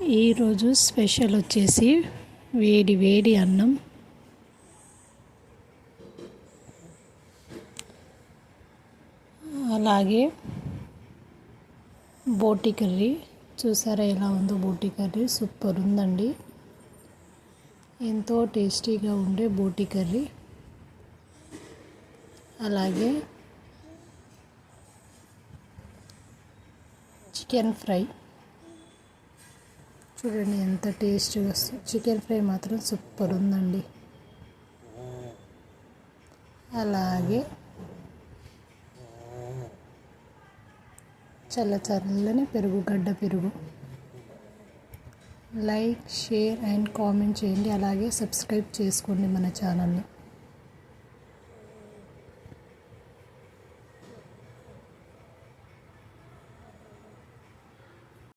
ఈరోజు స్పెషల్ వచ్చేసి వేడి వేడి అన్నం, అలాగే బోటి కర్రీ. చూసారా ఎలా ఉందో బోటి కర్రీ? సూపర్ ఉందండి. ఎంతో టేస్టీగా ఉండే బోటి కర్రీ. అలాగే చికెన్ ఫ్రై. చూడండి ఎంత టేస్టీగా వస్తుంది. చికెన్ ఫ్రై మాత్రం సూపర్ ఉందండి. అలాగే చల్లని పెరుగు, గడ్డ పెరుగు. లైక్, షేర్ అండ్ కామెంట్ చేయండి. అలాగే సబ్స్క్రైబ్ చేసుకోండి మన ఛానల్ని.